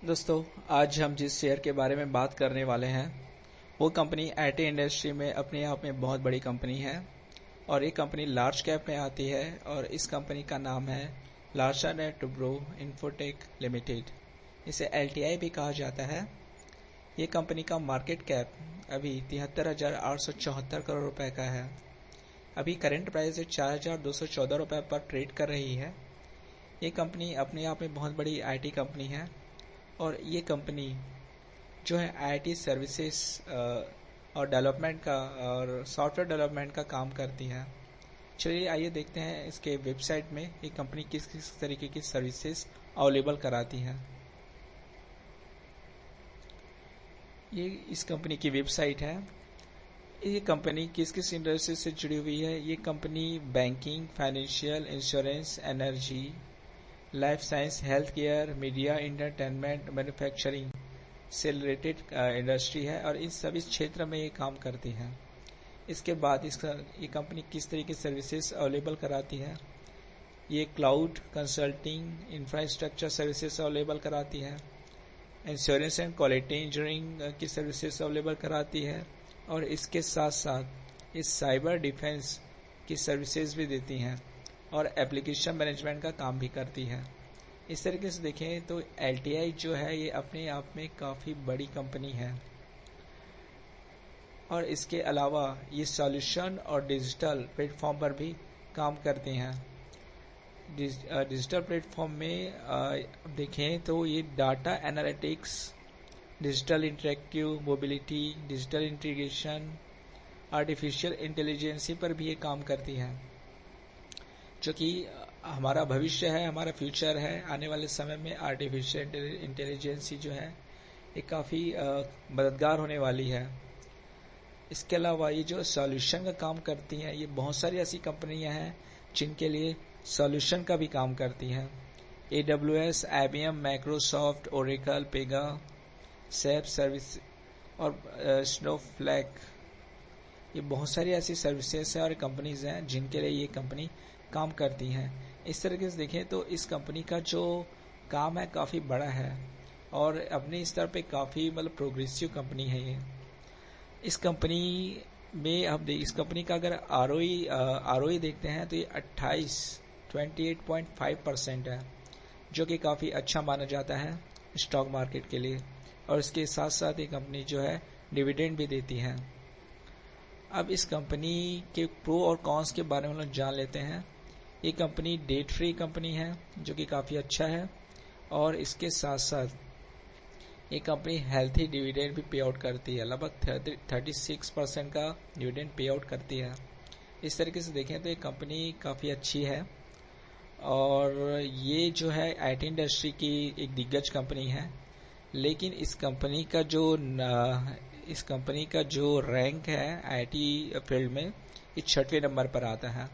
दोस्तों, आज हम जिस शेयर के बारे में बात करने वाले हैं वो कंपनी आईटी इंडस्ट्री में अपने आप में बहुत बड़ी कंपनी है और ये कंपनी लार्ज कैप में आती है और इस कंपनी का नाम है Larsen and Toubro infotech limited. इसे एलटीआई भी कहा जाता है। ये कंपनी का मार्केट कैप अभी 73,874 करोड़ रुपए का है। अभी करंट प्राइस 4,214 रुपए पर ट्रेड कर रही है। ये कंपनी अपने आप में बहुत बड़ी आईटी कंपनी है और ये कंपनी जो है आईटी सर्विसेज और डेवलपमेंट का और सॉफ्टवेयर डेवलपमेंट का काम करती है। चलिए आइए देखते हैं इसके वेबसाइट में ये कंपनी किस किस तरीके की सर्विसेज अवेलेबल कराती है। ये इस कंपनी की वेबसाइट है। ये कंपनी किस किस इंडस्ट्री से जुड़ी हुई है। ये company banking, financial, insurance, energy, life science, health care, media, entertainment, manufacturing से रिलेटेड इंडस्ट्री है और इन सभी क्षेत्र में ये काम करती है। इसके बाद ये कंपनी किस तरह की सर्विसेज अवेलेबल कराती है। ये cloud consulting, infrastructure services available कराती है, इंश्योरेंस एंड क्वालिटी इंजीनियरिंग की सर्विसेज अवेलेबल कराती है और इसके साथ साथ ये साइबर डिफेंस की सर्विसेज भी देती हैं और एप्लीकेशन मैनेजमेंट का काम भी करती है। इस तरीके से देखें तो एलटीआई जो है ये अपने आप में काफ़ी बड़ी कंपनी है और इसके अलावा ये सॉल्यूशन और डिजिटल प्लेटफॉर्म पर भी काम करते हैं। डिजिटल प्लेटफॉर्म में देखें तो ये data analytics, digital interactive mobility, digital integration, artificial intelligence पर भी ये काम करती है, जो कि हमारा भविष्य है, हमारा फ्यूचर है। आने वाले समय में आर्टिफिशियल इंटेलिजेंसी जो है ये काफ़ी मददगार होने वाली है। इसके अलावा ये जो सॉल्यूशन का काम करती हैं, ये बहुत सारी ऐसी कंपनियां हैं जिनके लिए सॉल्यूशन का भी काम करती हैं। AWS, IBM, माइक्रोसॉफ्ट, ओरेकल, पेगा, सैप सर्विस और स्नोफ्लैक, ये बहुत सारी ऐसी सर्विसेज हैं और कंपनीज हैं जिनके लिए ये कंपनी काम करती हैं। इस तरीके से देखें तो इस कंपनी का जो काम है काफ़ी बड़ा है और अपने स्तर पे काफ़ी प्रोग्रेसिव कंपनी है ये। इस कंपनी में हम इस कंपनी का अगर आरओई देखते हैं तो ये 28.5% है, जो कि काफ़ी अच्छा माना जाता है स्टॉक मार्केट के लिए। और इसके साथ साथ ये कंपनी जो है डिविडेंड भी देती है। अब इस कंपनी के प्रो और कॉन्स के बारे में जान लेते हैं। ये कंपनी डेट फ्री कंपनी है, जो कि काफ़ी अच्छा है और इसके साथ साथ ये कंपनी हेल्थी डिविडेंड भी पे आउट करती है। लगभग 36% का डिविडेंड पे आउट करती है। इस तरीके से देखें तो ये कंपनी काफ़ी अच्छी है और ये जो है आईटी इंडस्ट्री की एक दिग्गज कंपनी है। लेकिन इस कंपनी का जो रैंक है आईटी फील्ड में, ये 6वें नंबर पर आता है।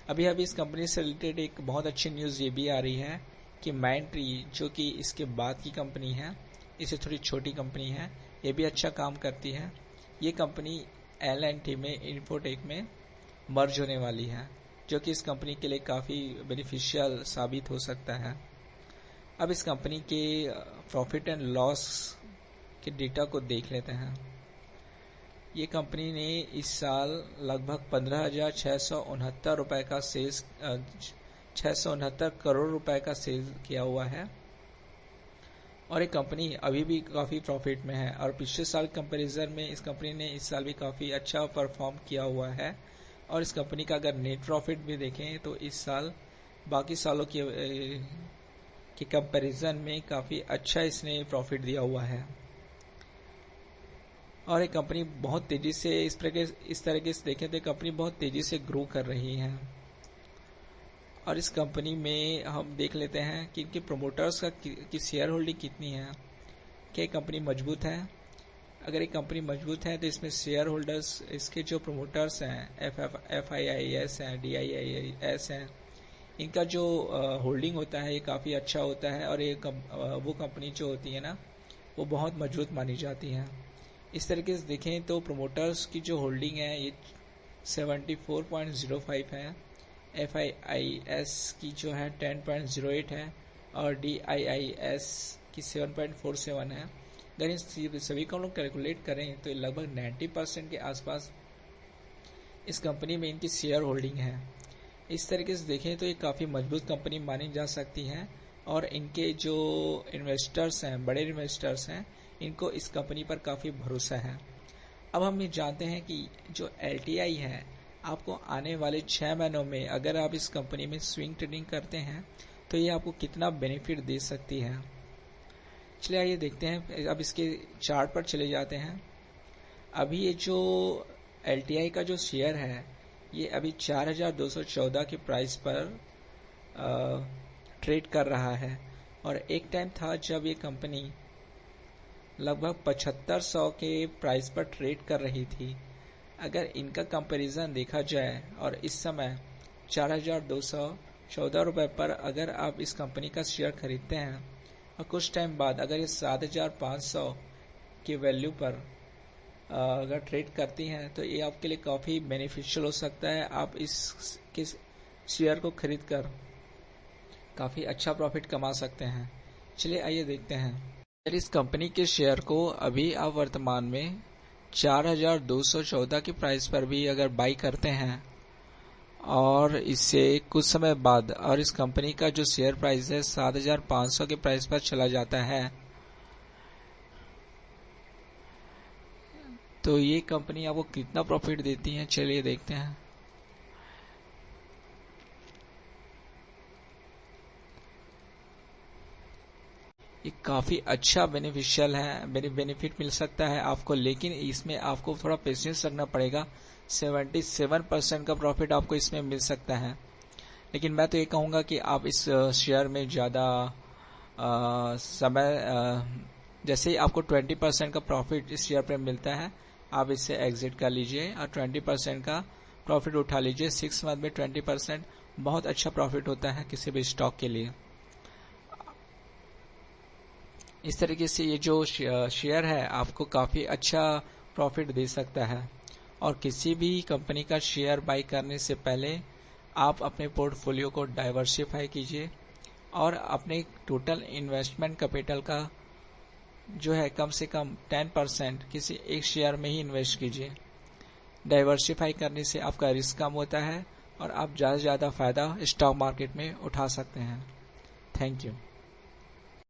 अभी इस कंपनी से रिलेटेड एक बहुत अच्छी न्यूज़ ये भी आ रही है कि माइंडट्री, जो कि इसके बाद की कंपनी है, इससे थोड़ी छोटी कंपनी है, ये भी अच्छा काम करती है। ये कंपनी L&T में इन्फोटेक में मर्ज होने वाली है, जो कि इस कंपनी के लिए काफ़ी बेनिफिशियल साबित हो सकता है। अब इस कंपनी के प्रॉफिट एंड लॉस के डेटा को देख लेते हैं। ये कंपनी ने इस साल लगभग 15,669 रुपए का सेल्स 669 करोड़ रुपए का सेल किया हुआ है और ये कंपनी अभी भी काफ़ी प्रॉफिट में है और पिछले साल कंपैरिजन में इस कंपनी ने इस साल भी काफ़ी अच्छा परफॉर्म किया हुआ है। और इस कंपनी का अगर नेट प्रॉफिट भी देखें तो इस साल बाकी सालों के कंपैरिजन में काफ़ी अच्छा इसने प्रॉफिट दिया हुआ है और ये कंपनी बहुत तेज़ी से इस तरीके से देखें तो कंपनी बहुत तेज़ी से ग्रो कर रही है। और इस कंपनी में हम देख लेते हैं कि इनके प्रोमोटर्स की शेयर होल्डिंग कितनी है। क्या कंपनी मजबूत है? अगर ये कंपनी मजबूत है तो इसमें शेयर होल्डर्स, इसके जो प्रोमोटर्स हैं, FIIS हैं, DIIS हैं, इनका जो होल्डिंग होता है ये काफ़ी अच्छा होता है और ये वो कंपनी जो होती है ना, वो बहुत मजबूत मानी जाती है। इस तरीके से देखें तो प्रोमोटर्स की जो होल्डिंग है ये 74.05 है, FIIS की जो है 10.08 है और DIIS कि 7.47 है। अगर इन सभी को हम लोग कैलकुलेट करें तो लगभग 90% के आसपास इस कंपनी में इनकी शेयर होल्डिंग है। इस तरीके से देखें तो ये काफ़ी मजबूत कंपनी मानी जा सकती है और इनके जो इन्वेस्टर्स हैं, बड़े इन्वेस्टर्स हैं, इनको इस कंपनी पर काफ़ी भरोसा है। अब हम ये जानते हैं कि जो LTI है, आपको आने वाले 6 महीनों में अगर आप इस कंपनी में स्विंग ट्रेडिंग करते हैं तो ये आपको कितना बेनिफिट दे सकती है। चलिए आइए देखते हैं। अब इसके चार्ट पर चले जाते हैं। अभी ये जो LTI का जो शेयर है, ये अभी 4214 के प्राइस पर ट्रेड कर रहा है और एक टाइम था जब ये कंपनी लगभग 7500 के प्राइस पर ट्रेड कर रही थी। अगर इनका कंपैरिजन देखा जाए और इस समय 4214 रुपये पर अगर आप इस कंपनी का शेयर खरीदते हैं और कुछ टाइम बाद अगर ये 7500 की वैल्यू पर अगर ट्रेड करती हैं तो ये आपके लिए काफ़ी बेनिफिशियल हो सकता है। आप इसके शेयर को खरीद कर काफ़ी अच्छा प्रॉफिट कमा सकते हैं। चलिए आइए देखते हैं। अगर इस कंपनी के शेयर को अभी आप वर्तमान में 4214 की प्राइस पर भी अगर बाई करते हैं और इससे कुछ समय बाद और इस कंपनी का जो शेयर प्राइस है 7500 के प्राइस पर चला जाता है तो ये कंपनी आपको कितना प्रॉफिट देती है, चलिए देखते हैं। ये काफ़ी अच्छा बेनिफिशियल है, बेनिफिट मिल सकता है आपको, लेकिन इसमें आपको थोड़ा पेशेंस रखना पड़ेगा। 77% का प्रॉफिट आपको इसमें मिल सकता है, लेकिन मैं तो ये कहूँगा कि आप इस शेयर में ज़्यादा समय जैसे ही आपको 20% का प्रॉफिट इस शेयर पर मिलता है आप इससे एग्जिट कर लीजिए और 20% का प्रॉफिट उठा लीजिए। 6 मंथ में 20% बहुत अच्छा प्रॉफिट होता है किसी भी स्टॉक के लिए। इस तरीके से ये जो शेयर है आपको काफ़ी अच्छा प्रॉफिट दे सकता है। और किसी भी कंपनी का शेयर बाई करने से पहले आप अपने पोर्टफोलियो को डाइवर्सिफाई कीजिए और अपने टोटल इन्वेस्टमेंट कैपिटल का जो है कम से कम 10% किसी एक शेयर में ही इन्वेस्ट कीजिए। डाइवर्सिफाई करने से आपका रिस्क कम होता है और आप ज़्यादा से ज़्यादा फ़ायदा स्टॉक मार्केट में उठा सकते हैं। Thank you.